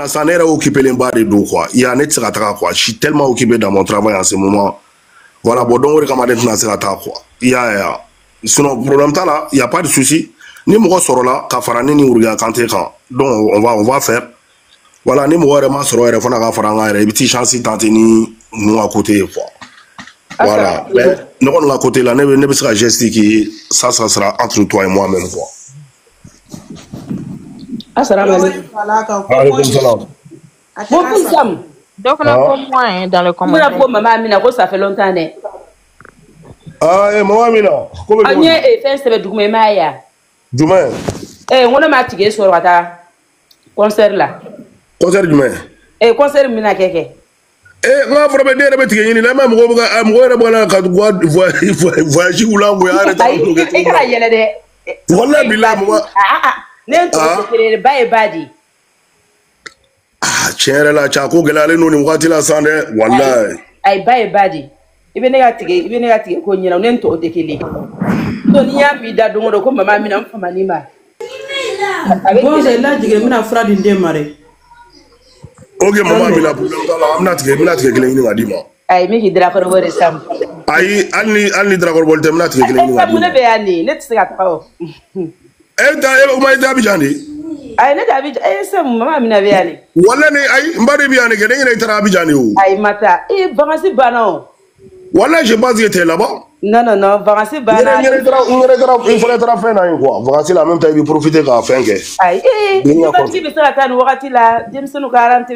Ça n'est occupé les bas de dos, quoi. Il y a net quoi. Je suis tellement occupé dans mon travail en ce moment. Voilà, bon, donc, on va quoi. Il y a, sinon, problème là, il n'y a pas de souci. Ni moi sort là, Kafarani ni Ourga Kanté quand. Donc, on va faire. Voilà, ni moi vraiment sort, il faut qu'on fasse un petit chance tenter ni nous à côté, quoi. Voilà. Mais, nous, on à côté là, ne pas se geste qui, ça sera entre toi et moi-même, quoi. Assalamu alaikum. Donc, on a pour moi dans le commentaire. Maman Amina, ça fait longtemps. Ah, maman Amina. Comment est-ce que tu as Maya? Demain. On a matigué sur le concert là. Concert demain. Concert Mina Keke. On a probé des répétitions. Il y a même voyage ou là où il y a arrêté. Voilà, Bila, moi. Ah, tiens, là, tu as quoi que là, nous, nous, la sande, voilà. Aïe, bye, badi. Il est négatif, qu'on y a un ento de Kili. Tonia, Bida, Domo, comme Maman Mina, Manima. Bon, j'ai là, tu as fraud in démarrer. Ok, Maman Mina, I'm not getting a dima. I make it dragon over the sum. I only dragon will them not getting a let's say at all. My Dabijani. I never have some Mamma Viali. One I Mbaribiani getting a Tarabijani. I matter. Vamasi Bano. One I should pass it about. No, Vamasi Bana. Il faut être fait à une fois. Voici la même taille de profiter à faire. Aïe, Jameson 40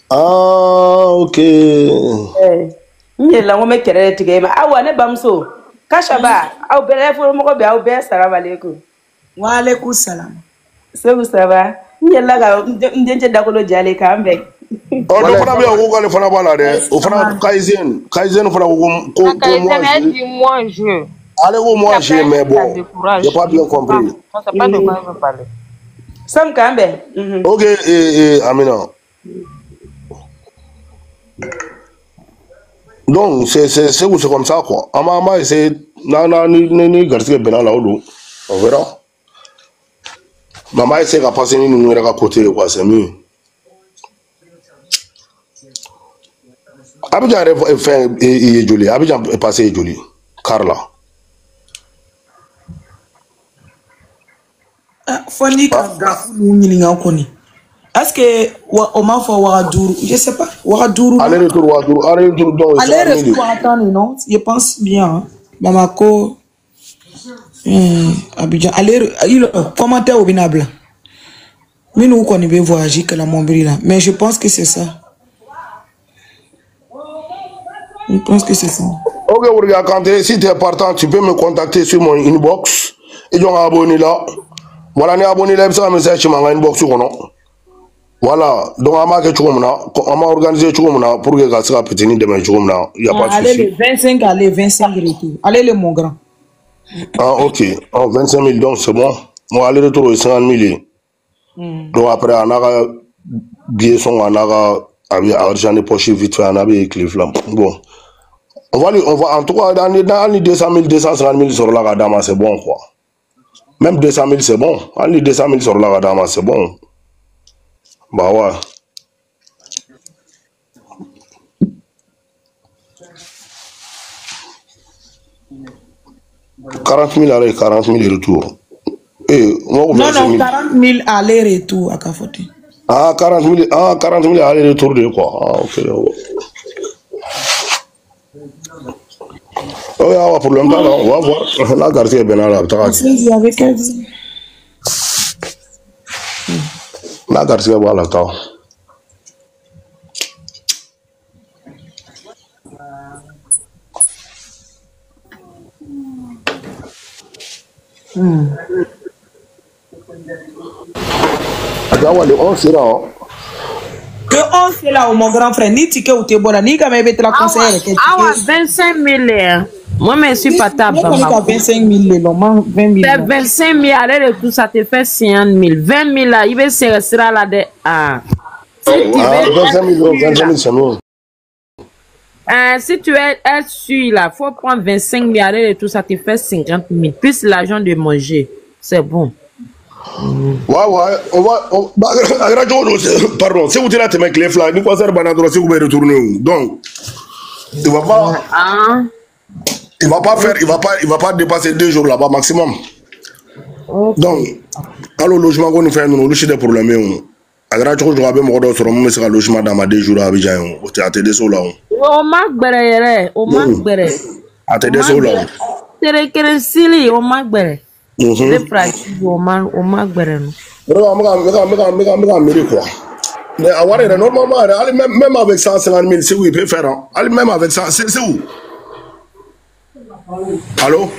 Ah, ok. La woman carried to game. I want a bamso. Kashaba, I'll be there for more about best. Salam alaikum. Wa alaikum salam. So, Sava, Yella, Dinja Dakolo Jali come back. Oh, no, for a Google for a ballade, or for a Kaizen for moi, je. Allez, moi, j'ai mes bons. Je n'ai pas bien compris. Pas de quoi vous parler. Sam Kambe. Ok, Amina. Donc, c'est comme ça, quoi. Maman, c'est. Ni Garcia Benala, on verra. Maman, c'est qu'à passer une à côté, quoi, c'est mieux. Abidjan est joli. Abidjan est passé joli. Carla. Fonny est-ce que on m'a fait Ouagadougou? Je sais pas. Ouagadougou. Aller-retour Ouagadougou. Aller-retour. Aller-retour attends non. Je pense bien. Hein. Bamako. Abidjan. Aller. Commentaire au binable. Mais nous on veut voyager que la Montbril là. Mais je pense que c'est ça. Je pense que c'est ça. Ok, regarde, quand si tu es partant, tu peux me contacter sur mon inbox. Et donc abonné là. Voilà, on est abonné là, ça message sur mon inbox sur mon. Voilà, donc on m'a organisé pour que ça soit petit demain. Il n'y a pas de souci. Allez, les 25, allez, 25 retours. Allez, les mon grand. Ah, ok. 25 000, donc c'est bon. Moi, aller-retour, 50 000. Donc après, on a billet, on a argent de poche vite fait, on a des clés flammes. Bon. On va, en tout cas, dans les 200 000, 250 000 sur la Radama, c'est bon, quoi. Même 200 000, c'est bon. En les 200 000 sur la Radama, c'est bon. Bah ouais. « 40 000 aller, 40 000 retour. » Non, 40 000 aller-retour à Kafoti. Ah, 40 000 aller-retour de quoi? Ah, ok. Oh, il y a un problème là, on va voir. La Garcia est bien là. La Garcia va là. Le 11 c'est là. Le 11 c'est là, mon grand frère. Ni ticket ou t'es bon, ni quand même la conseillère. Ah, 25 000. Moi, je ne suis pas table. 25 000, 20 000. 25 000, allez, tout ça te fait 50 000. 20 000 là, il va se rester là de. Ah. 25 000, c'est mieux. Si tu es sûr là, il faut prendre 25 000 et tout ça te fait 50 000. Plus l'argent de manger. C'est bon. Ouais, on va. Pardon, si vous êtes là, tu mets les flags, nous passons par si vous pouvez retourner. Donc, il va pas. Il va pas faire, il va pas dépasser 2 jours là-bas maximum. Donc, alors logement qu'on fait, nous, nous, des problèmes. Agra choko joga be modo soro mo se ka logement dans ma 2 jours Abidjan o te atede so la o magbere yere o magbere atede so la tere kere sili o magbere le price o magbere no bro me mérite quoi mais avoir normalement allez même avec 150 000 c'est où il peut faire allez même avec ça c'est où allô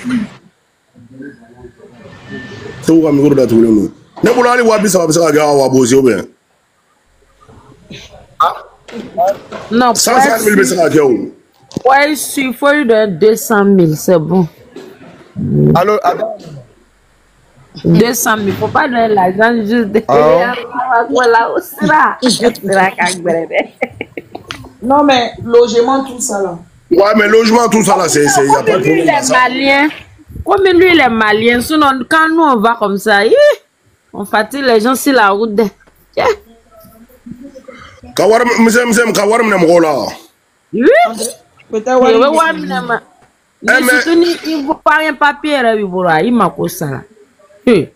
c'est où amigo da tout le monde ne boulot aller voir bisa ka ga wa bosi ou bien non, 150 000 mais ça où? Ouais, il faut de 200 000, c'est bon. Alors, 200 000, faut pas donner l'argent juste de. Non, mais logement, tout ça là. Ouais, mais logement, tout ça là, c'est. Il n'y a pas de problème. Les Maliens, comme lui, les Maliens, sinon, quand nous on va comme ça, on fatigue les gens sur la route. Kawar ne m'rola. Oui. Peut-être il faut pas un papier là, il m'a causé ça. Il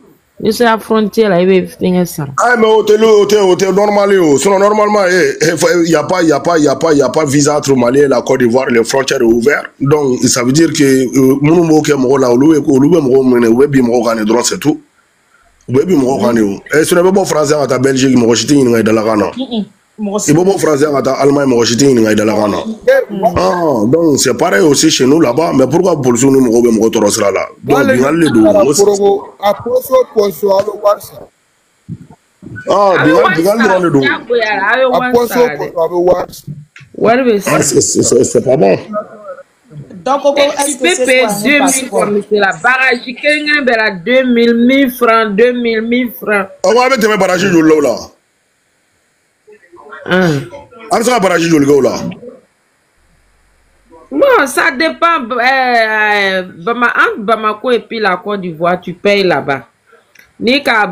c'est la frontière là, il veut finir ça. Ah mais hôtel normal sinon normalement il y a pas visa entre Mali et la Côte d'Ivoire, les frontières sont ouvertes. Donc ça veut dire que nous ke mo la olu mo mene webi mo gane droit c'est tout. Webi mo gane et ce n'est pas bon français à ta Belgique mo chiti ni dans la Ghana. Il faut bon français à ta Allemagne mo chiti ni dans la Ghana. Ah donc c'est pareil aussi chez nous là-bas, mais pourquoi pour nous mo toro sera là. Donc bien les deux. Ah c'est pas bon. Donc, tu peux payer 2000 comme c'est la barrage. Quelqu'un a 2000, 1000 francs, 2000, 1000 francs. On va mettre mes barrages là. On va barrager là. Bon, ça dépend. Entre Bamako et puis la Côte d'Ivoire, tu payes là-bas. Ni ka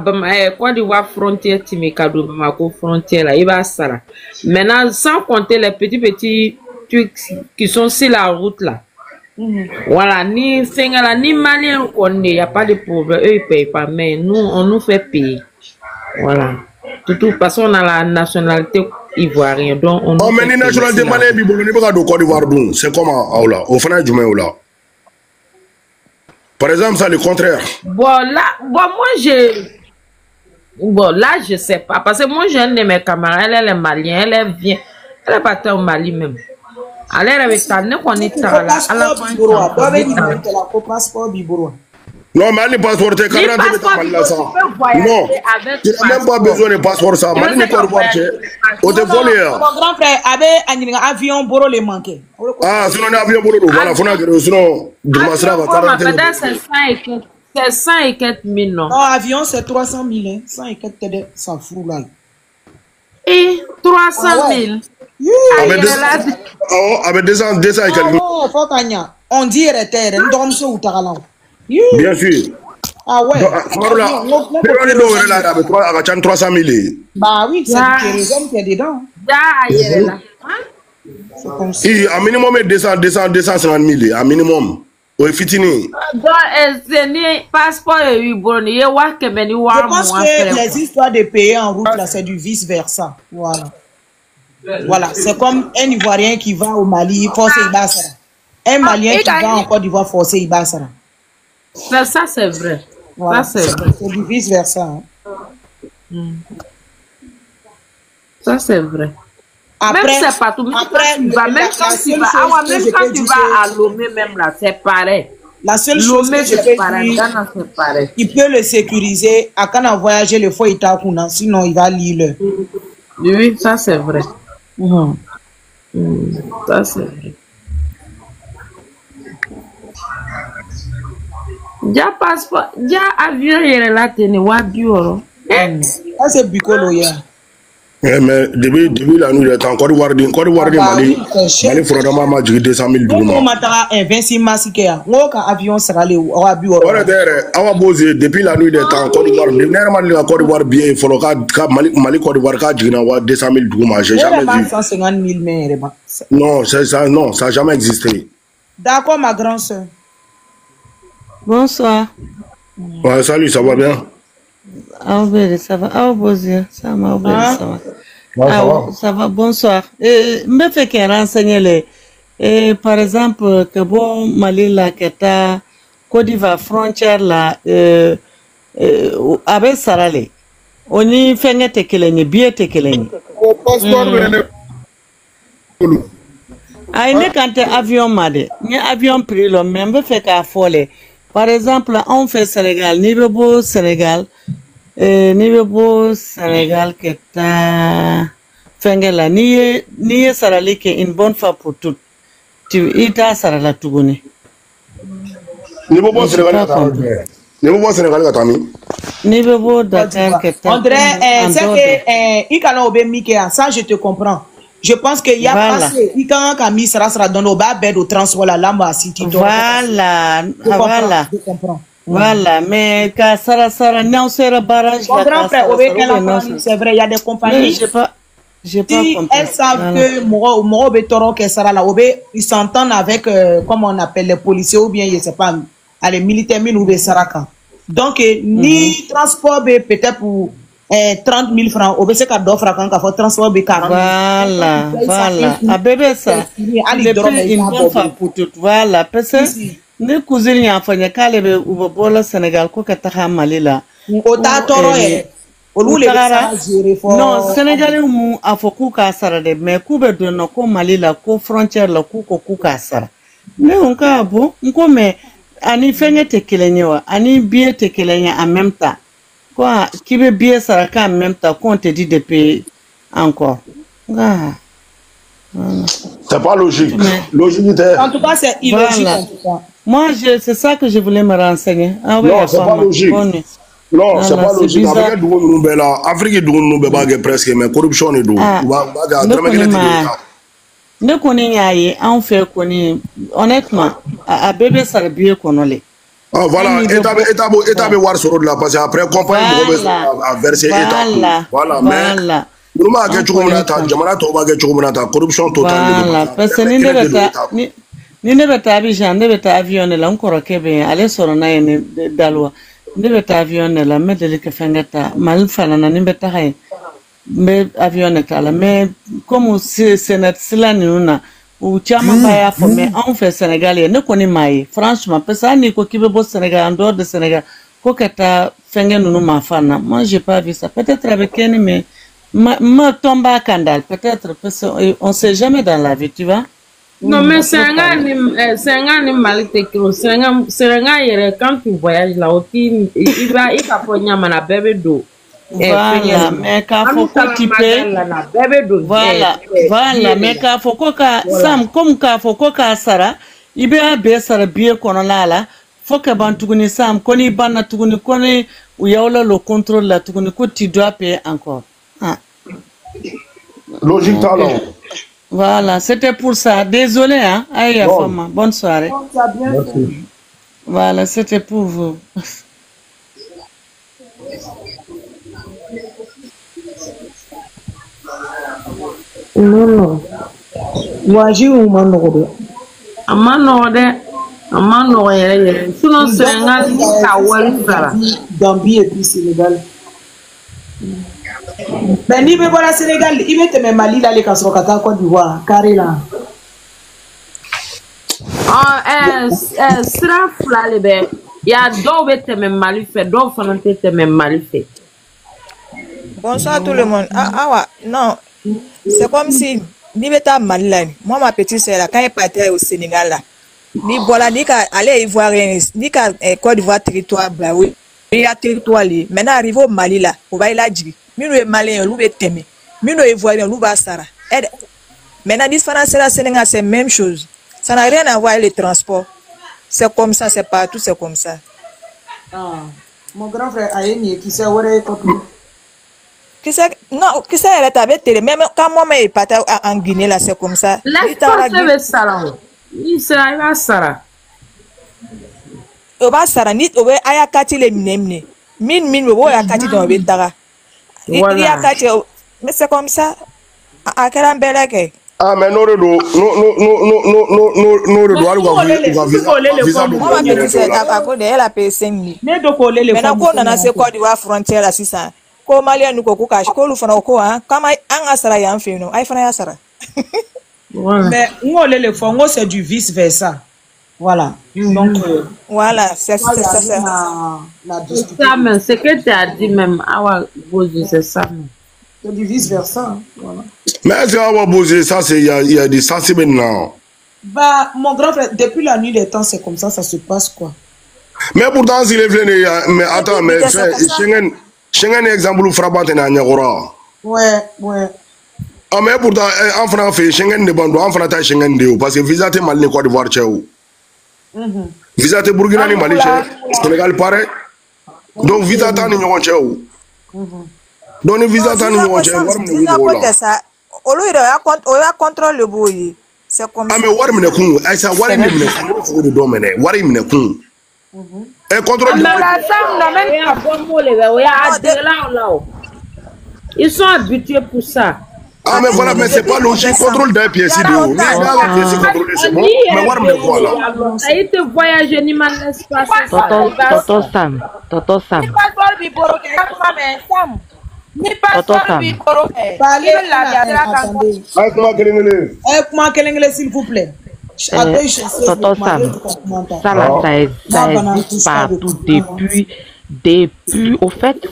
Côte d'Ivoire frontière, tu mets cadeau Bamako frontière là, il va ça là. Maintenant, sans compter les petits trucs qui sont sur la route là. Voilà, ni Sénégal, ni Malien, il n'y a pas de problème. Eux, ils ne payent pas, mais nous, on nous fait payer. Voilà. De toute façon, on a la nationalité ivoirienne. Donc, on oh, mais la nationalité malienne, Côte d'Ivoire, c'est comment là? Au final, là. Par exemple, ça le contraire. Bon, là, moi, là, je sais pas. Parce que moi, j'ai un de mes camarades, elle est malienne, elle vient. Elle est partie au Mali même. Elle est avec ta nez qu'on est là. Non, mais le passeport, c'est 40 ans. Non, tu n'as même pas besoin de passeport, ça. Mali n'est pas voiture. Au défaut, mon grand frère avait un avion boro le manqué. Ah, sinon, un avion boro, voilà, sinon, c'est 100 et quelques mille, non? Non, avion, c'est 300 000, hein. 100 et quelques, ça fout là. Et 300 000. Avec 200 et quelques. On dit RTR, on dorme sur Outaralan. Bien sûr. Ah ouais. Avec 300 000. Bah oui, c'est du raison qui est dedans. Un minimum 250 000. Un minimum. Oui, fitini. Je pense que les histoires de payer en route, là, c'est du vice-versa. Voilà. Voilà, c'est comme un Ivoirien qui va au Mali, forcé Ibassara. Un Malien qui va en Côte d'Ivoire, forcé Ibassara. Ça, c'est vrai. Voilà, c'est du vice-versa. Hein. Ça, c'est vrai. Après, même c'est pas tout. Même quand tu vas à Lomé, même là, c'est pareil. La seule chose que je peux dire, il peut le sécuriser. À quand on voyager, le faut il sinon il va lire. Oui, ça c'est vrai. Ça c'est vrai. Déjà passeport, déjà avion il est là, tenez, what du oro. Ça c'est bicolo hier. Mais depuis la nuit des temps, Côte d'Ivoire, Mali, Mali, Frodama m'a dit 200 000 dollars. Comment t'as investi Massikia? Où qu'un avion sera le ou à bureau? Depuis la nuit des temps, Côte d'Ivoire, dernièrement, la Côte d'Ivoire, bien, il faut que Mali, Côte d'Ivoire, quand j'ai 200 000 dollars, j'ai jamais vu. 150 000 mais non, ça n'a jamais existé. D'accord, ma grande soeur. Bonsoir. Ouais, salut, ça va bien? Ah, oui, ça va. Ah, bonjour. Ça va, ça va. Ouais, ça va. Ça va, bonsoir. Me fait qu'un renseigner les. Par exemple, que bon, Mali, là, que ta Côte d'Ivoire frontière, là, avec Sarale. On y fait un tekeleni, bien tekeleni. Au passeport, Aïe, quand avion made, ni avion pris le même fait qu'à folle. Par exemple, on fait Sénégal, niveau Sénégal, niveau Sénégal que ta fengela ni sarali que une bonne fois pour toutes. Tu ita sarala tuguni. Niveau Sénégal, niveau Sénégal, Katami. Niveau Dakar que ta. André, c'est que il can obé Mickey, ça je te comprends. Je pense qu'il y a passé, il quand Camille sera dans le bas bed au transport la lamba city. Voilà, voilà. Je comprends. Voilà, mais quand Sara non sera barrage là. C'est vrai, il y a des compagnies. J'ai pas si compris. Elles savent que Moro Betoro que Sara là, ils s'entendent avec comment on appelle les policiers ou bien je sais pas, les militaires ou les Saraka. Donc ni transport peut-être pour 30 000 francs, au BC d'offre à quand transport B 40 000. Voilà, voilà. À bébé ça. Depuis une bonne fois pour toutes. Voilà, parce que ne cousine y a fait qu'elle est au bol Sénégal quoi que t'as Mali là. Non, Sénégalais ou a fait coup à Sara de mais couvre de nos co Mali là, co frontière là, coup à Sara. Mais on a bon, on comme ani fenye te kelenyewa, ani bien te kelenya en même temps. Quoi, qui veut bien Saraka en même temps qu'on te dit de payer encore. Ah. Voilà. C'est pas logique. Logique en tout cas, c'est illogique. Voilà. En tout cas. Moi, c'est ça que je voulais me renseigner. Ah, oui, non, c'est pas logique. Non, c'est pas logique. Afrique est presque, mais corruption est d'où. Ne connais pas, on fait connaître. Honnêtement, à bébé, ça bien connaître. Ah, voilà, état de voir sur là, parce qu'après, compagnie a versé état. Voilà, mais. Nous corruption totale. Voilà, parce que ni ne beta Abidjan, ne beta avion la encore kebe, aller sur na ene dalwa. Ne beta avion la mais de que fengata, mal fana na ni beta hay. Mais avion la mais comme c'est notre silanuna ou chama baya fo mais on fait sénégalais ne connaît mai. Franchement, parce que ni ko kibe bo Sénégal en dehors de Sénégal, ko kata fengen nous ma fana. Moi j'ai pas vu ça. Peut-être avec Kenny mais ma tombe à Kandal, peut-être parce qu'on sait jamais dans la vie, tu vois. Non, mais c'est un gars mal techno. C'est un gars, quand tu voyages là, il va prendre un bébé d'eau. Voilà, mais quand faut que tu payes. Voilà, voilà, mais quand faut que Sam, comme quand faut que Sarah, il va bien bien qu'on a là. Faut que Bantuguni Sam, qu'on y banne Tuguni, qu'on y ou yaola le contrôle là, Tuguni, que tu dois payer encore. Ah. Logique talent. Voilà, c'était pour ça. Désolé, hein. Aïe, Fama. Bonne soirée. Merci. Voilà, c'était pour vous. Non. Moi, j'ai eu mon nom. Amano, sinon c'est un gars qui a oublié Gambie et puis Sénégal. Ben ni be bora Sénégal, il met même Mali là les kasrokata Côte d'Ivoire, carré là. Sera flale be. Ya do bete même Mali fait, do fanante même Mali fait. Bonsoir tout le monde. Ah non. C'est comme si ni beta Mali là. Moi ma petite sœur là quand elle partait au Sénégal là. Ni voilà ni ka aller ivoirien, ni ka Côte d'Ivoire territoire bah oui. Il y a territoire là. Maintenant arrivé au Mali là, on va y la dire. Mino est malin, l'ou est témé. Mino est voyant, l'ou va Sara. Maintenant, différence c'est la Sénégal, c'est la même chose. Ça n'a rien à voir avec les transports. C'est comme ça, c'est partout, c'est comme ça. Ah, mon grand frère Aïni qui sait où est Non, qui sait, elle est avec télé. Même quand moi, je pas en Guinée, là, c'est comme ça. Laisse-toi faire ça. Il va ça. Oba Sara, ni obe ayakati le mnemne. Min, obo ayakati dans le dara. Ayakati, mais c'est comme ça. À quel embelleque? Ah, mais non, non, Moi, ma petite sœur, elle a payé 5 000. Maintenant, quand on a ce Côte d'Ivoire frontière là, c'est ça. Ko Malien nous ko cache, ko lu fana ko hein. Comme un asara y a un fait non. Ay fana asara. Mais on les fonds, c'est du vice versa. Voilà. Donc voilà, c'est ça. C'est que tu as dit même. C'est ça. C'est du vice versa. Voilà. Mais c'est à poser ça, il y a des sens maintenant. Bah, mon grand frère, depuis la nuit des temps, c'est comme ça se passe quoi. Mais pourtant, s'il est venu, mais attends, mais Schengen exemple frappant en Niagara. Ouais. Ah, mais pourtant, en France, Schengen ne bande en France, Schengen de parce que visa te Mali, Côte d'Ivoire, Tchéou. Visa te Burkina, Mali, Sénégal, pareil. Donc, visa ta ni ñogon Tchéou. Donc, visa ta ni ñogon Tchéou, war mu ne wulo la. Olu ya contrôle le boy. C'est comme ça. Ah, mais war mu ne kun, ay sa war mu ne kun, ko do domene, war mu ne kun. Et contrôle. Ils sont habitués pour ça. Ah, mais voilà, mais c'est pas logique. Contrôle d'un pied ici de haut. C'est bon. Mais voir me quoi là. Ça a été voyager ni mal l'espace. Toto Sam. Comment s'il vous plaît. Toto Sam, ça là, ça existe partout depuis, au fait,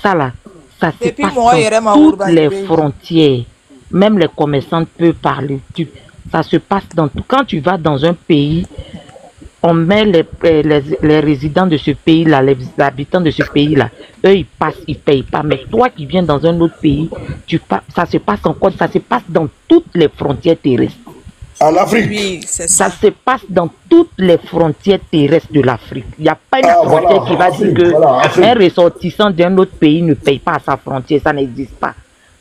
ça là, ça se passe dans toutes les frontières. Même les commerçants peuvent parler. Ça se passe dans tout. Quand tu vas dans un pays, on met les résidents de ce pays-là, les habitants de ce pays-là, eux ils passent, ils ne payent pas. Mais toi qui viens dans un autre pays, ça se passe encore, ça se passe dans toutes les frontières terrestres. En Afrique. Oui, c'est ça. Ça se passe dans toutes les frontières terrestres de l'Afrique. Il n'y a pas une frontière qui va dire qu'un ressortissant d'un autre pays ne paye pas à sa frontière. Ça n'existe pas.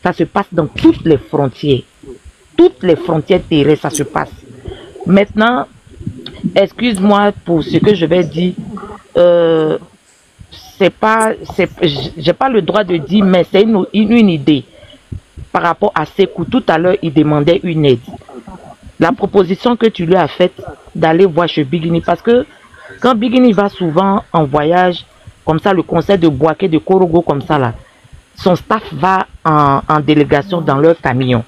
Ça se passe dans toutes les frontières. Toutes les frontières terrestres, ça se passe. Maintenant, excuse-moi pour ce que je vais dire. J'ai pas le droit de dire, mais c'est une idée. Par rapport à Sekou, tout à l'heure, il demandait une aide. La proposition que tu lui as faite d'aller voir chez Bigini, parce que quand Bigini va souvent en voyage, comme ça, le conseil de Boaké, de Korogo, comme ça, là, son staff va en délégation dans leur camion.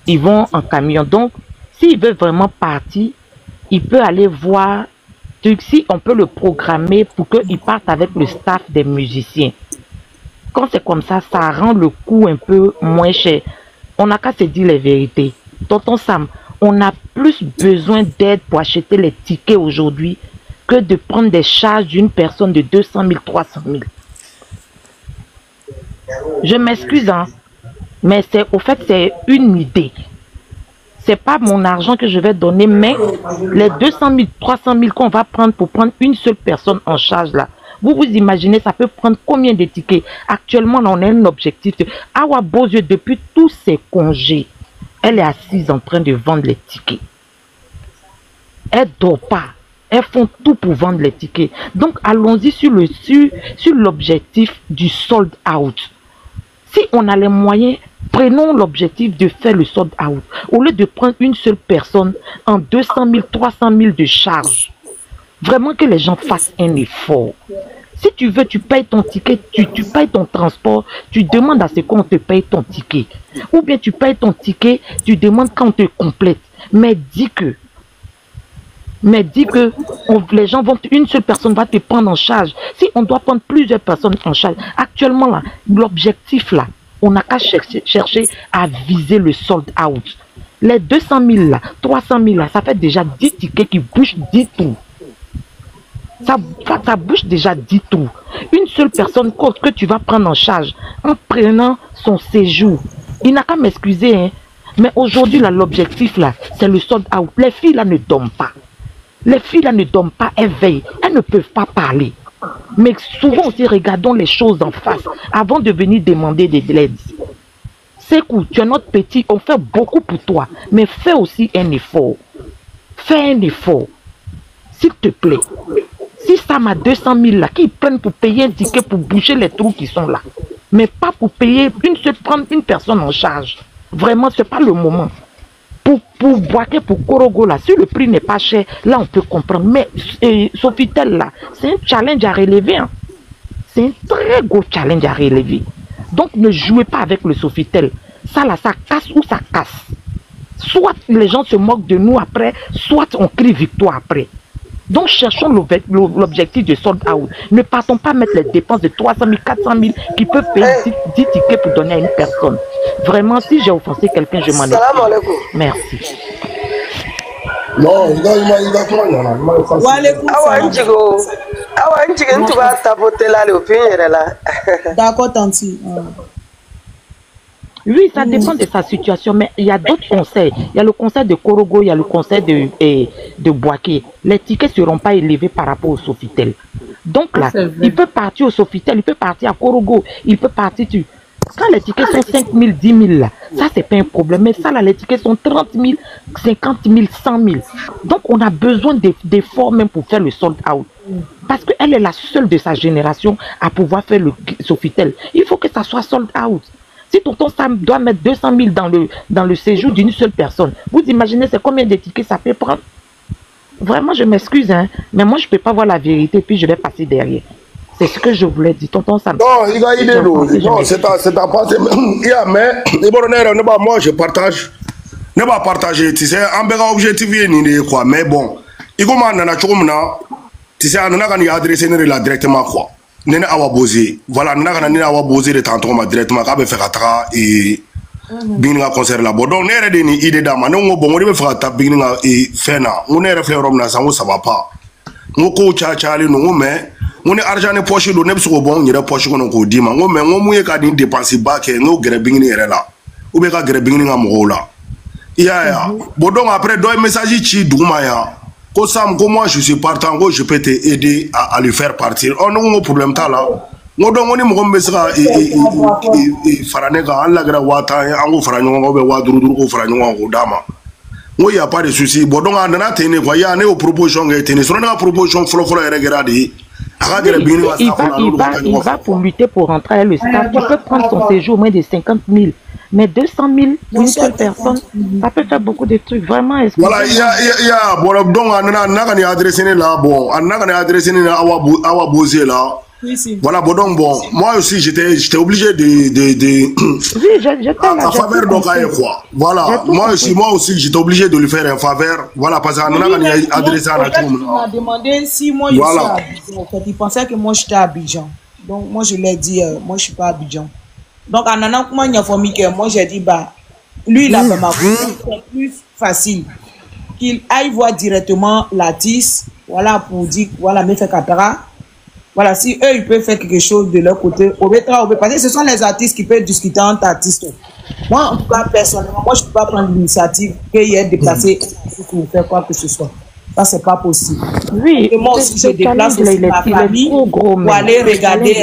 Ils vont en camion. Donc, s'il veut vraiment partir, il peut aller voir, si on peut le programmer pour qu'il parte avec le staff des musiciens. Quand c'est comme ça, ça rend le coût un peu moins cher. On n'a qu'à se dire les vérités. Tonton Sam, on a plus besoin d'aide pour acheter les tickets aujourd'hui que de prendre des charges d'une personne de 200 000, 300 000. Je m'excuse, hein, mais au fait, c'est une idée. C'est pas mon argent que je vais donner, mais les 200 000, 300 000 qu'on va prendre pour prendre une seule personne en charge là. Vous vous imaginez, ça peut prendre combien de tickets? Actuellement, on a un objectif. Awa Bozieu, depuis tous ses congés, elle est assise en train de vendre les tickets. Elle ne dort pas. Elles font tout pour vendre les tickets. Donc, allons-y sur l'objectif du sold out. Si on a les moyens, prenons l'objectif de faire le sold out. Au lieu de prendre une seule personne en 200 000, 300 000 de charges. Vraiment que les gens fassent un effort. Si tu veux, tu payes ton ticket, tu payes ton transport, tu demandes à ce qu'on te paye ton ticket. Ou bien tu payes ton ticket, tu demandes qu'on te complète. Mais dis que les gens vont, une seule personne va te prendre en charge. Si on doit prendre plusieurs personnes en charge, actuellement là, l'objectif là, on n'a qu'à chercher à viser le sold out. Les 200 000 là, 300 000 là, ça fait déjà 10 tickets qui bougent 10 tours. Ça bouge déjà 10 tours. Une seule personne que tu vas prendre en charge en prenant son séjour. Il n'a qu'à m'excuser, hein. Mais aujourd'hui, l'objectif, là, c'est le sold out. Les filles, là, ne dorment pas. Les filles, là, ne dorment pas, elles veillent. Elles ne peuvent pas parler. Mais souvent aussi, regardons les choses en face avant de venir demander de l'aide. C'est cool, tu es notre petit, on fait beaucoup pour toi, mais fais aussi un effort. Fais un effort, s'il te plaît. Si ça m'a 200 000 là, qu'ils prennent pour payer un ticket pour boucher les trous qui sont là, mais pas pour payer, prendre une personne en charge. Vraiment, ce n'est pas le moment. Pour Boaké, pour Korogo, là, si le prix n'est pas cher, là, on peut comprendre. Mais Sofitel, là, c'est un challenge à relever. Hein. C'est un très gros challenge à relever. Donc, ne jouez pas avec le Sofitel. Ça, là, ça casse ou ça casse. Soit les gens se moquent de nous après, soit on crie victoire après. Donc, cherchons l'objectif de sold out. Ne partons pas mettre les dépenses de 300 000, 400 000 qui peuvent payer 10 tickets pour donner à une personne. Vraiment, si j'ai offensé quelqu'un, je m'en excuse. Merci. Non, il va D'accord, Tanti. Oui, ça dépend de sa situation, mais il y a d'autres conseils. Il y a le conseil de Korogo, il y a le conseil de Boaké. Les tickets ne seront pas élevés par rapport au Sofitel. Donc là, il peut partir au Sofitel, il peut partir à Korogo, il peut partir... Quand les tickets sont 5 000, 10 000, là, ça, c'est pas un problème. Mais ça, là, les tickets sont 30 000, 50 000, 100 000. Donc, on a besoin d'efforts même pour faire le sold out. Parce qu'elle est la seule de sa génération à pouvoir faire le Sofitel. Il faut que ça soit sold out. Si tonton Sam doit mettre 200 000 dans le séjour d'une seule personne, vous imaginez c'est combien de tickets ça peut prendre? Vraiment, je m'excuse, hein, mais moi, je ne peux pas voir la vérité, puis je vais passer derrière. C'est ce que je voulais dire, tonton Sam. Non, il a idée, non, c'est ta pensée. Mais, moi, je partage. Ne pas partager, tu sais, en béga objectif, quoi. Mais bon, il commence à tu sais, on a adressé directement, quoi. Nene awa bosé voilà nene awa bosé de tantôt ma directement ka be faire atra et binga concert là bon donc nere de ni idée dama non bon on be faire ata binga et fena on nere faire rom na sango ça va pas ngo ko cha cha le no mais on est argent ne poche do ne biso bon nyere poche ko no ko dima ngo mais ngo muye ka di dépenser ba ke ngo gere binga ere là ou be ka gere binga mo là ya bon donc après do message chi duma ya. Comme moi je suis partant, je peux t'aider à le faire partir. On a un problème là. On a un problème et Faranega, on l'a gardé Wata, on a Wadru, il n'y a pas de souci. Bon, donc, on a tenu, il y a une proposition qui est tenue. Sur une proposition, il va pour lutter pour rentrer à le stade. Tu peux prendre son séjour moins de 50 000. Mais 200 000 pour une seule personne, ça peut faire beaucoup de trucs. Vraiment, voilà, il y a, bon, donc, on a adressé là, bon, on a adressé là, à Bosé là. Voilà, bon, donc, bon, moi aussi, j'étais obligé de oui, en faveur de quoi. Voilà, moi aussi, j'étais obligé de lui faire un faveur. Voilà, parce qu'on a adressé à la tour. Il m'a demandé si moi, je suis à Abidjan. En fait, il pensait que moi, j'étais à Abidjan. Donc, moi, je lui ai dit, moi, je ne suis pas à Abidjan. Donc, en allant, comment il a formé que moi, j'ai dit, bah, lui, il a fait ma c'est plus facile qu'il aille voir directement l'artiste, voilà, pour dire, voilà, me fait Katara. Voilà, si eux, ils peuvent faire quelque chose de leur côté, parce que ce sont les artistes qui peuvent discuter entre artistes. Moi, en tout cas, personnellement, moi, je ne peux pas prendre l'initiative qu'il y ait déplacé pour faire quoi que ce soit. Ça, c'est pas possible. Oui, et moi aussi, je déplace aussi ma famille pour aller regarder,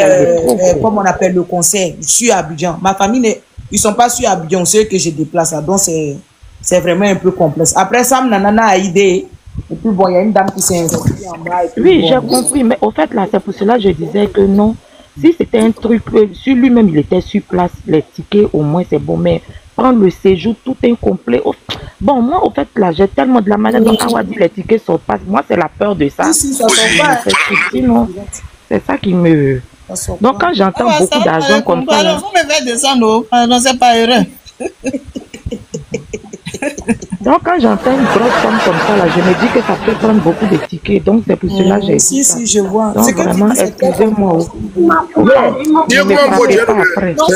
comme on appelle le concert, sur Abidjan. Ma famille, ils ne sont pas sur Abidjan, ceux que je déplace. Donc, c'est vraiment un peu complexe. Après ça, Nanana a idée. Et puis, bon, il y a une dame qui s'est inscrite en bas. Oui, j'ai compris. Mais au fait, là, c'est pour cela que je disais que non. Si c'était un truc, sur lui-même, il était sur place, les tickets, au moins, c'est bon. Mais prendre le séjour tout incomplet. Bon, moi, au fait, là, j'ai tellement de la manière dont Awa dit les tickets sortent pas. Moi, c'est la peur de ça. Si, ça sort pas. C'est ça qui me... Donc, quand j'entends beaucoup d'argent comme ça... Vous me faites descendre, non, c'est pas heureux. Donc, quand j'entends une grosse somme comme ça, là, je me dis que ça peut prendre beaucoup de tickets. Donc, c'est pour cela que j'ai dit ça. Si, je vois. Donc, vraiment, excusez-moi.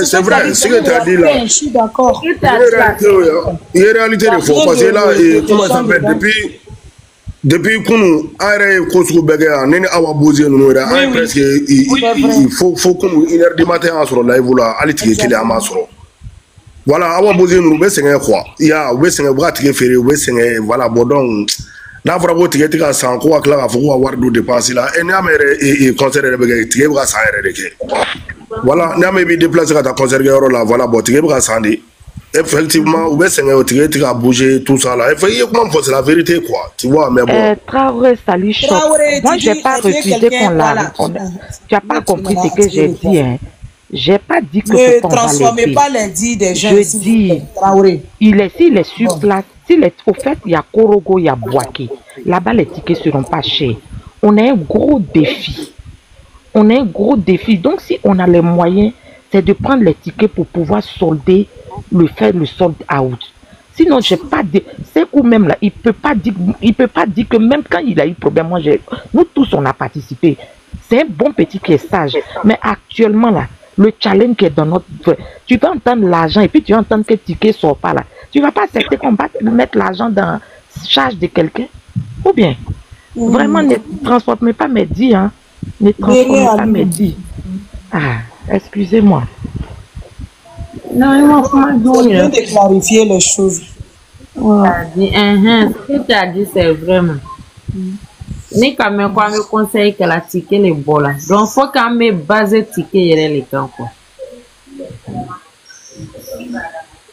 C'est vrai, ce que tu as dit là. Je suis d'accord. Il y a une réalité de faux. Parce que là, comment ça fait depuis qu'on a construit Béguéa, nous avons posé nous presque il faut qu'on 1h du matin sur le live là, aller tirer qu'il est à Masro. Voilà, avons posé nous be senga quoi. Il y a be senga bra tirer ferré, be senga voilà bodon. n'a fɔra ko tigɛ tigɛ san ko ka tila k'a fɔ ko ka wari don dépense la n'i y'a mɛn yɛrɛ concert yɛrɛ bɛ kɛ tigɛ bɛ ka san yɛrɛ de kɛ voilà n'i y'a mɛn i b'i déplacer ka taa concert kɛ yɔrɔ la voilà bon tigɛ bɛ ka san de effectivement u bɛ sɛgɛn o tigɛ tigɛ ka bouger tout ça là il y a comment c'est la vérité quoi tu vois mais bon Traoré Sali Choc, moi j'ai pas refusé qu'on l'a tu as pas compris ce que j'ai dit hein. J'ai pas dit que ne transformez pas les dits des gens. Je dis, s'il est sur place, au fait, il y a Korogo, il y a Bouaké. Là-bas, les tickets seront pas chers. On a un gros défi. Donc, si on a les moyens, c'est de prendre les tickets pour pouvoir solder, faire le sold out. Sinon, j'ai pas dit, c'est où même là, il peut pas dire que même quand il a eu problème, nous tous on a participé. C'est un bon petit qui est sage. Mais actuellement là, le challenge qui est dans notre... Tu vas entendre l'argent et puis tu vas entendre que le ticket ne sort pas là. Tu ne vas pas accepter qu'on va mettre l'argent dans la charge de quelqu'un? Ou bien, vraiment, ne transformez pas mes dits. Hein. Ne transformez pas mes dits. Ah, excusez-moi. Non, il vient de clarifier les choses. Ce que tu as dit, c'est vraiment... Ni quand même quoi me conseille que la ticket les bola. Donc faut quand même baser ticket yere les temps quoi.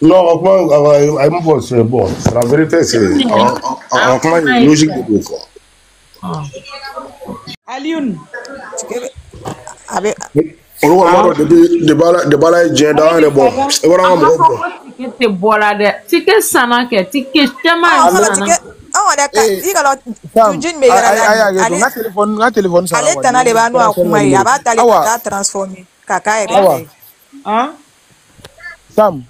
Non, moi c'est bon. La vérité c'est comment logique de quoi. Alioune. Avec de bala jenda le bon. Et voilà moi. Ticket bola de ticket sana que ticket tellement sana. Ah, d'accord. Il a le téléphone. Allez, t'en as les bandes à Koumaï. Avant d'aller transformer. Kaka est Sam.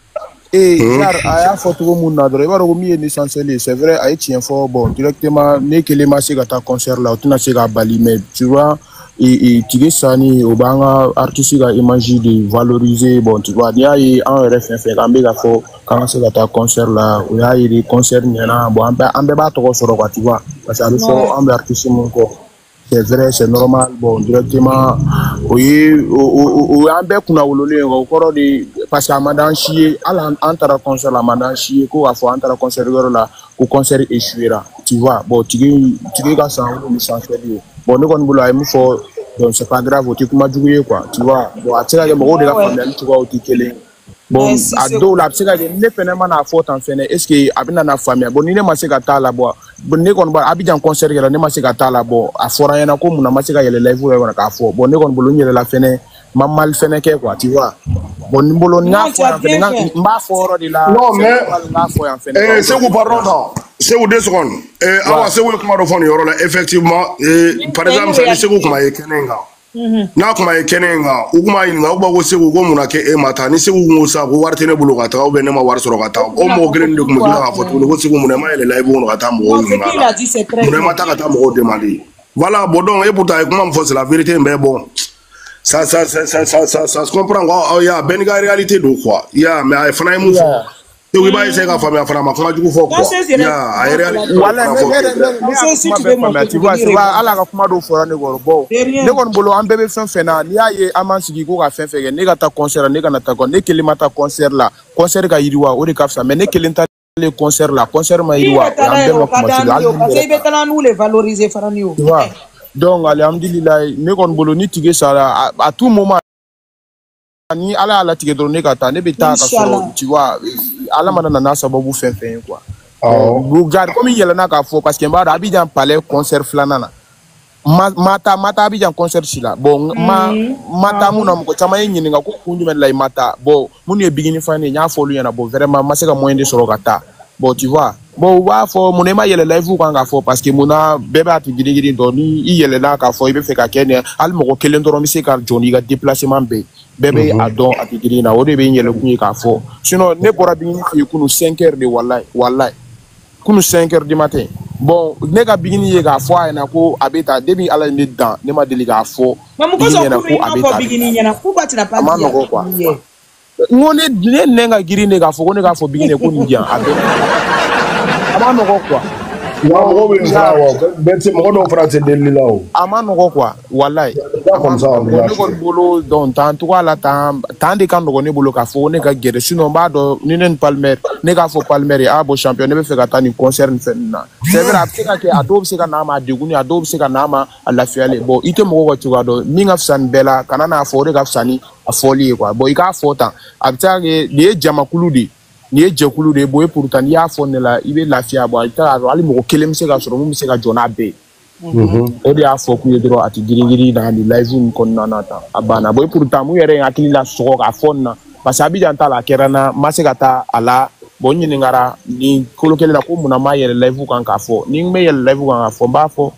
Aya photo mon adresse. Va remis une essentielle. C'est vrai, aïe tient fort bon. Directement, n'est que les massés à ta concert là, tu n'as pas bali mais tu vois. Et tu sais ni au banga artiste a imagé de valoriser bon tu vois il y a un RFN fait quand même faut quand c'est à concert là il y a des concerts il y en a bon on peut pas trop sur quoi tu vois parce que il faut un artiste mon corps c'est vrai c'est normal bon directement oui on peut qu'on a ololé encore de parce que madame chier à l'entre concert la madame chier quoi à faut entre concert là au concert échoué là tu vois bon tu gars ça on s'enchaîne bon nous on voulait me faut donc c'est pas grave tu comment jouer quoi tu vois bon à tirer mon de la famille tu vois au ticket bon à dos là c'est que ne phénomène à faute en fait est-ce que abina na famille bon ni ne ma se gata là bon ne kon ba abidjan concert là ne ma se gata là bon à fora yana ko mun ma se ga yele live là ka fo bon ne kon bolo nyele la fene mamal fene ke quoi tu vois bon ni bolo na fo en fait mba foro de la non mais c'est vous pardon c'est vous 2 secondes awa c'est vous comment refond yoro là effectivement par exemple ça c'est vous comment ekenenga na kuma ekenenga ukuma inga uba ko segu ko munake e mata ni segu ngosa ko warte ne bulu kata o be ne ma war soro kata o mo gren de kuma ka foto ko segu mun ma ele live on kata mo ngala mun ma ta kata mo demander voilà bon donc et pourtant comment me faut c'est la vérité mais bon ça se comprend il y a ben réalité do quoi il y a mais il faut na mu oui, bah, c'est la famille, comment tu fais quoi? Voilà, tu vois, c'est à la comment do fora ne go bo. Ne kon bolo am bébé fin na, ni aye amansigi ko ka fin ne ga ta concert ne ga na ta ko ne kelima ta concert là, concert ga yiriwa o de kapsa mais ne kelenta le concert là, concert ma yiriwa, am be ma ko parce que betala nous les valoriser faranio. Tu vois. Donc alhamdulillah, ne kon bolo ni tige ça à tout moment ni ala tige do ne ga ta ne beta ka so tu vois. Ala mana na sababu fen quoi bu gar comme yela na ka fo parce que mba Abidjan palais concert flanana mata Abidjan concert sila bon mata muna ko chama yini nga ko kunju men lay mata bon munu e bigini fani nya fo lu yana bon vraiment maseka moyen de sorokata bon tu vois bon wa fo munema yele live ko nga fo parce que muna bebe ati gidi doni yele na ka fo ibe fe ka kenya al mo ko kelen doro mi se ka joni ga déplacement be bébé a don a tigiri na o de be yele kunyi ka fo sinon ne bora bigini fi kunu 5h de wallahi kunu 5h du matin bon ne ka bigini ye ka fo ay na ko abeta debi ala ne dan ne ma deli ka fo bigini na ko abeta bigini yana pourquoi tu n'as pas dit quoi ngone ne nga giri ne ka fo ko ne ka fo bigini ko ni dia abeta ama no quoi quoi. Voilà. Donc, tant de quand on est boulot à fond, on est gagné. Sinon, bado, ni ne palmer, ne ga fo palmer, abo champion, ne be fait gâter ni concert na. C'est vrai, après que adobe se kanama diguni, adobe se kanama à la fiale. Bon, ite mo ko tuwa do, minga fsan bela, kanana fo de gafsani a folie quoi. Bon, ika fo tan. Après que les jamakuludi. Ni ye jɛkulu de boye pourtant n'i y'a fɔ ne la i bɛ lafiya bɔ i tɛ k'a dɔn hali mɔgɔ kelen bɛ se ka sɔrɔ mun bɛ se ka jɔ n'a bɛɛ ye o de y'a fɔ k'u ye dɔrɔn a tɛ girin na nin live in kɔnɔna na tan a banna boye pourtant mun yɛrɛ ye n hakili la sɔgɔ k'a fɔ nin na parce que Abidjan ta la a kɛra n na n ma se ka taa a la bon n ɲininkara nin kolo kelen na ko munna n ma yɛlɛ live kan k'a fɔ ni n bɛ yɛlɛ live kan k'a fɔ n b'a fɔ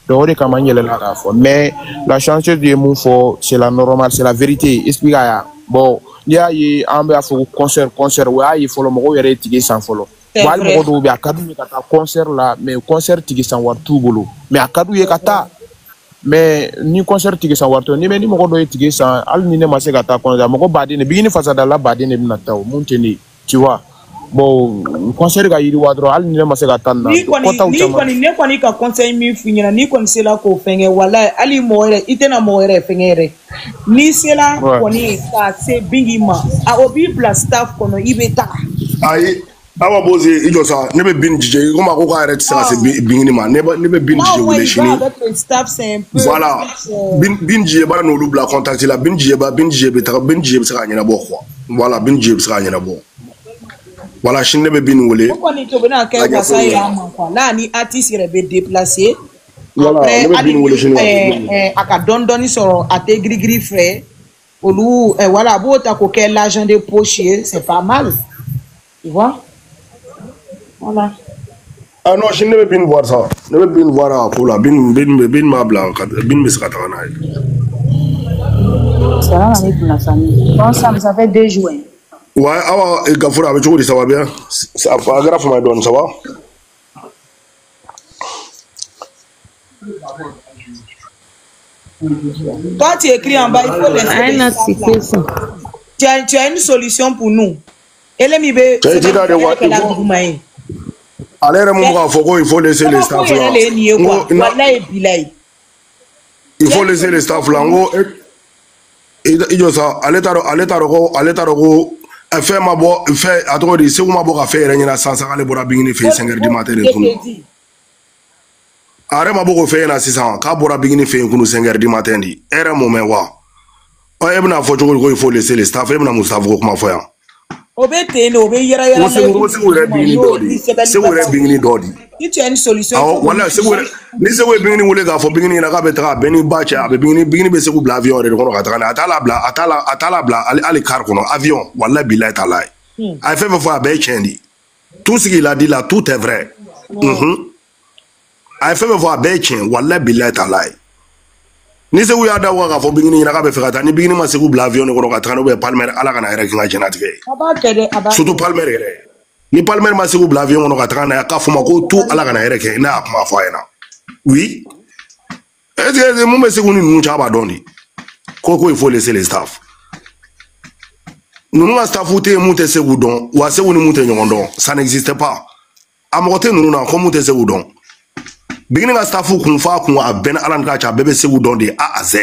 donc o de kama n yɛlɛla k'a fɔ mais la chanceuse de ye mun fɔ c'est la normale c'est la vérité explique a ya bon n'i y'a ye an bɛ fɔ concert o y'a ye fɔlɔ mɔgɔw yɛrɛ ye tigi san fɔlɔ bon hali mɔgɔ dɔw bɛ a ka d'u ye ka taa concert la mais concert tigi san wari t'u bolo mais a ka d'u ye ka taa mais ni concert tigi san wari t'u ni mɔgɔ dɔ ye tigi san hali ni ne ma se ka taa concert mɔgɔ baden de bigini fasadala baden de bɛna taa o mun tɛ ne tu vois bon concert ka yiriwa dɔrɔn hali ni ne ma se ka taa nin na kɔtaw caman ne kɔni ka conseil min f'i ɲɛna n'i kɔni sera k'o fɛngɛ walayi hali mɔgɔ yɛrɛ i tɛna mɔgɔ yɛrɛ fɛngɛ yɛrɛ n'i sera kɔni ka se bingi ma o b'i bila staff kɔnɔ i bɛ taa ayi awa boze i jɔ sa ne bɛ bin jije komi a ko k'a yɛrɛ tɛ se ka se bingini ma ne bɛ bin jije wele sini voilà bin jije b'a n'olu bila contact la bin jije bɛ taga bin jije bɛ se k'a ɲɛnabɔ quoi voilà bin jije bɛ se k'a ɲɛnabɔ voilà sini ne bɛ bin wele o kɔni to bɛna kɛ wasa y'a ma quoi là ni artiste yɛrɛ bɛ déplacer voilà ne bɛ bin wele sini a ka dɔɔni sɔrɔ a tɛ girigiri fɛ olu voilà a b'o ta k'o kɛ l'argent de poche ye c'est pas mal tu vois voilà. Ah non, je ne vais pas voir ça. Je ne vais pas voir ça pour la bin ma blanc, bin me sera tagana. Salam alaikum la famille. Bon, ça fait 2 jours. Ouais, awa Gafoura avec tout ça va bien. Ça va grave ma donne, ça va? Toi tu écris en bas, il faut laisser. Tu as une solution pour nous. Elle mi be. Allez, il faut laisser les staffs là. Il faut laisser les staffs là. Fait ma bo fait attends c'est ma bo faire rien sans ça aller bora bingini fait 5h du matin et tout. Are ma bo fait na 600 ka bora bingini fait kunu 5h du matin di. Era moment wa. O ebna fo jogo il faut laisser les staffs ebna Moustapha ko ma foya. Obetene obe yara yara. C'est vrai bingini dodi. Si tu as une solution. Ah voilà c'est vrai. Ni c'est vrai bingini wole ga fo bingini na ka betra beni bacha be bingini be se ku bla avion de ko ka taka atala bla ali car kono avion wallahi billahi taala. A fait fois be chendi. Tout ce qu'il a dit là tout est vrai. A fait fois be chen wallahi billahi taala. Ni se wu ya da wa ga fo bingini na ka be fekata ni bingini ma se ku bla avion ko ka taka no be palmer ala kana ere kinga jenatike. Surtout palmer ere. Ni palmer ma se ku bla avion ko ka taka na ka fo ma ko tout ala kana ere ke na kuma fo ena. Oui. Est-ce que mon monsieur nous chaba doni? Koko il faut laisser les staff. Nous nous staff outé monter segoudon ou assez ou nous monter nyondon, ça n'existe pas. À monter nous na comme monter segoudon. Beginning à staff qu'on fa qu'on a ben alan ka cha bébé segoudon de A à Z.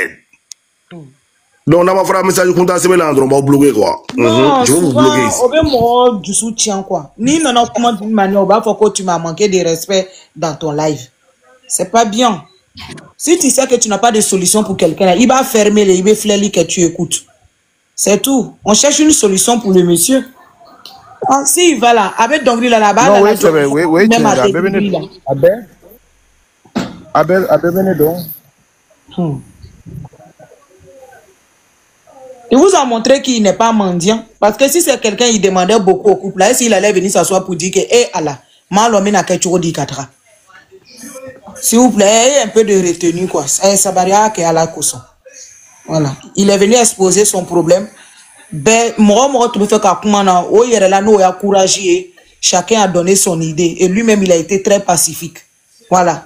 Donc on va faire un message qu'on t'a se mélanger on va bloquer quoi. Je vais vous bloquer. On veut moi du soutien quoi. Ni non non comment d'une manière on va faut que tu m'as manqué de respect dans ton live. C'est pas bien. Si tu sais que tu n'as pas de solution pour quelqu'un, il va fermer les, il va flairer que tu écoutes. C'est tout. On cherche une solution pour le monsieur. Ah, si il va là, avec Dongri là-bas, non, oui, c'est vrai, oui, même à Abel, il vous a montré qu'il n'est pas mendiant. Parce que si c'est quelqu'un, il demandait beaucoup au couple. Là, s'il allait venir s'asseoir pour dire que, eh, Allah, malomé n'a qu'à dit katra. S'il vous plaît, ayez un peu de retenue, quoi. Ça va rien qu'à la caution. Voilà. Il est venu exposer son problème. Ben, moi, tu me fais qu'à comment, oh, il y a là, nous, il a courageux. Chacun a donné son idée. Et lui-même, il a été très pacifique. Voilà.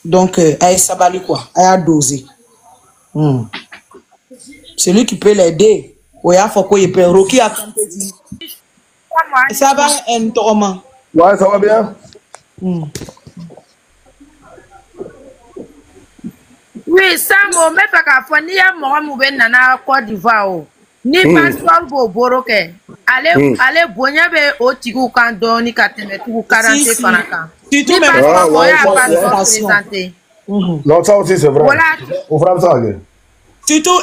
Donc, ayez ça va quoi. Ayez à doser. C'est lui qui peut l'aider. Oui, il faut qu'il peut. Rocky a dit. Ça va, un tourment. Ouais, ça va bien. Oui, Samo, mais pas qu'à faire, ni à moi, mouver nana Côte d'Ivoire. Ni passeport pour Boroke. Allez, bonyabe au Tigou Kando, ni Kateme, tout 40 francs. Ni passeport pour y présenter. Non, ça aussi c'est vrai. Voilà. Au français. Surtout,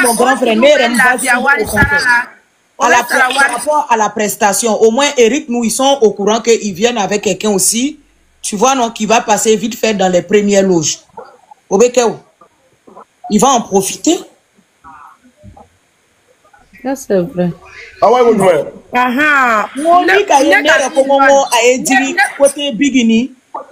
mon grand frère, par rapport à la prestation, au moins Eric, nous, ils sont au courant qu'ils viennent avec quelqu'un aussi, tu vois, non, qui va passer vite fait dans les premières loges. Il va en profiter. Ça, c'est vrai. Ah ouais, vous jouez.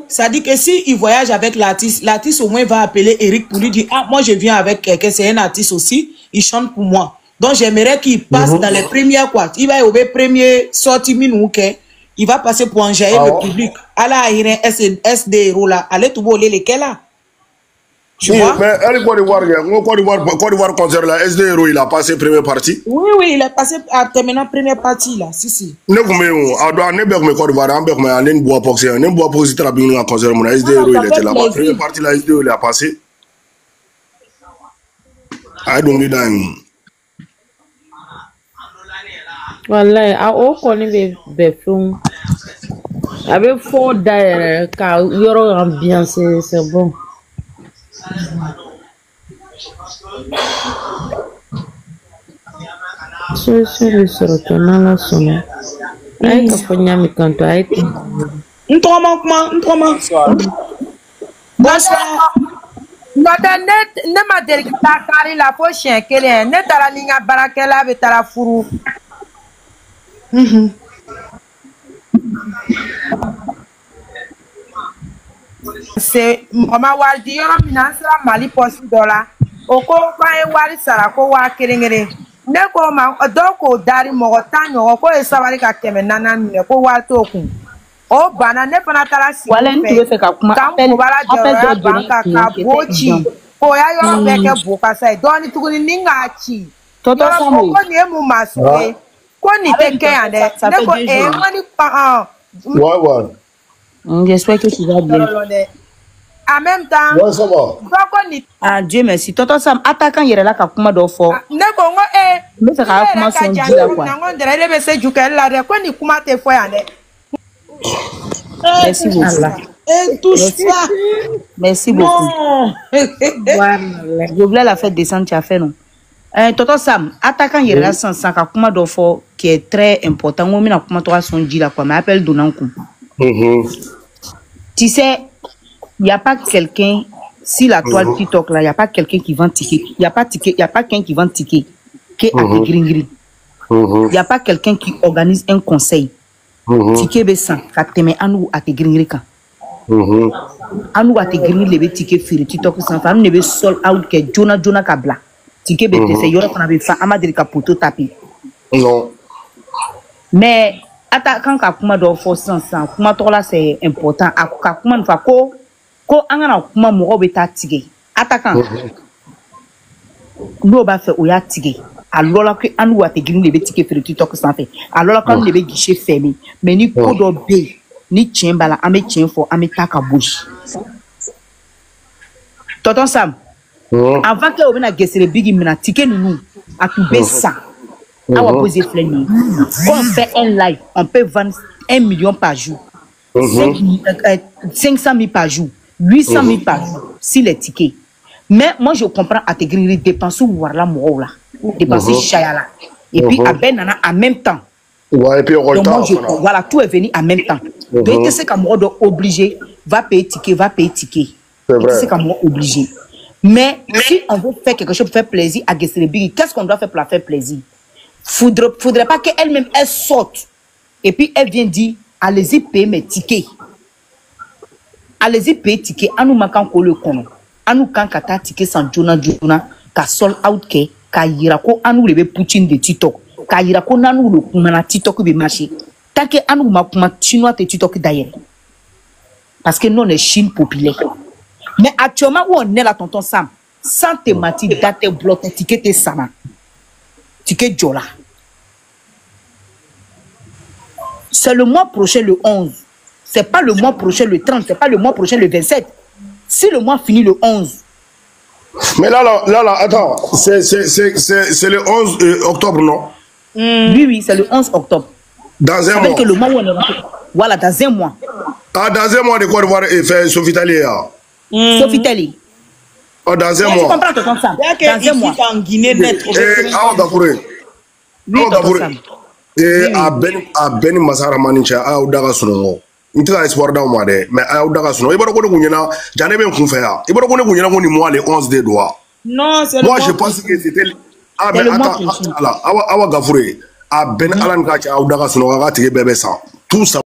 Ça dit que si il voyage avec l'artiste, l'artiste au moins va appeler Eric pour lui dire, ah, moi je viens avec quelqu'un, c'est un artiste aussi, il chante pour moi. Donc j'aimerais qu'il passe dans les premières quoi. Il va au premier sortie minouke, il va passer pour enjailler le public. Allah il est SD héros là, allez tout voler lesquels là. Tu vois? Mais elle Côte d'Ivoire concert là, SD héros il a passé première partie. Oui, il a passé à terminant première partie là, si. Ne vous mettez Côte d'Ivoire, ne bois pas que ne bois pas si tu as bien un concert mon SD héros il était là-bas. Première partie là, SD héros il a passé. I don't need that. Wallahi, a o koni be fun. Avec fond d'ailleurs, car il y aura ambiance, c'est bon. Je le retourner la sonne. Aïe, kafonya mi kanto aïe. Bonsoir. Ne ma deli ta kari la fo chien kelen ne tara ni nga barakela be tara furu. C'est mama waldi yoro minasra mali posi dola oko fa e wali sara ko wa kelengere ne ko ma do ko dari mo tanyo ko e sawari ka keme nana ne ko wa to kun o bana ne fana tara si wala ntu fe ka kuma appel do banka ka bochi ko ya yo be ke boka sai do ni tuguni ninga chi toto samo ko ni mu masuke ko ni te ke ande ne ko e mani pa j'espère que tu vas bien. En même temps, ouais, ça va. Ah, Dieu merci. Toto Sam, attaquant yere la kakuma do fo. Ne kongo me fait kakuma son dit là quoi. Merci beaucoup. Merci beaucoup. Je voulais la faire descendre, tu as fait non. Toto Sam, attaquant yere la sans kakuma do fo qui est très important. On met na kuma to son dit là quoi. M'appelle Donankou. Tu sais, il n'y a pas quelqu'un, si la toile TikTok là, il n'y a pas quelqu'un qui vend ticket. Il n'y a pas quelqu'un qui vend ticket qui est à des gris. Il n'y a pas quelqu'un qui organise un conseil. Ticket bessan, quand tu mets à nous à tes gris. À nous à tes gris, les tickets furent TikTok sans faire, nous ne sol out que Jonah Kabla. Ticket bête, c'est yora qu'on avait fait, Amadri Kapoto tapé. Non. Mais, attaquant kakuma do fo sansan kuma to la c'est important akuma nfa ko angana kuma mo be ta tige attaquant no ba fait oya tige alola que anu wa te gini le be tige fere TikTok sans fait alola quand le be guichet fermé mais ni ko do be ni tiembala ame tien fo ame taka bouche tonton Sam avant que on na gesere bigi mina tige nous a tout be ça. Quand on fait un live, on peut vendre 1 million par jour, 500 000 par jour, 800 000 par jour, si les tickets. Mais moi, je comprends à te griller dépenser ou voir la mort là, dépenser chaya là. Et puis, à Ben en même temps. Ouais, et puis, donc, moi, voilà, tout est venu en même temps. Donc, c'est comme moi, obligé, va payer ticket. C'est comme moi, obligé. Mais si on veut faire quelque chose pour faire plaisir à Gesserebi, qu'est-ce qu'on doit faire pour la faire plaisir? Faudrait pas qu'elle-même elle sorte et puis elle vient dire allez-y payer mes tickets, allez-y payer tickets à nous manquant qu'on le connaît à nous quand kata ticket sans Jonah ka sol out ke ka yirako à nous lever Poutine de TikTok ka yirako na nous le kumana TikTok be marché tant que à nous makuma chinois te TikTok d'ailleurs parce que nous on est Chine populaire mais actuellement où on est là tonton Sam sans thématique date bloc ticket et sama ticket Jola. C'est le mois prochain le 11. C'est pas le mois prochain le 30. C'est pas le mois prochain le 27. Si le mois finit le 11, Mais là, attends, c'est le 11 octobre, non? Oui, c'est le 11 octobre. Dans un mois. Que le mois où on est rentré. Voilà, dans un mois. Ah, dans un mois de Côte d'Ivoire et fait Sofitel. Sofitel. Oh, dans un mois. Tu comprends que comme ça. Dans un mois. En Guinée, net. Ah, d'accord. Oui, d'accord. Et à Ben Masara Manicha, à Oudaga Songo. Il y a espoir dans moi, mais à Oudaga Songo. Il va reconnaître, j'en ai même confié. Il va reconnaître moi les 11 des doigts. Non, c'est moi, je pense que c'était. Ah, mais attends, Awa Gafouré. À Ben Alan Gacha, à Oudaga Songo, à Tigé Bébé Tout ça.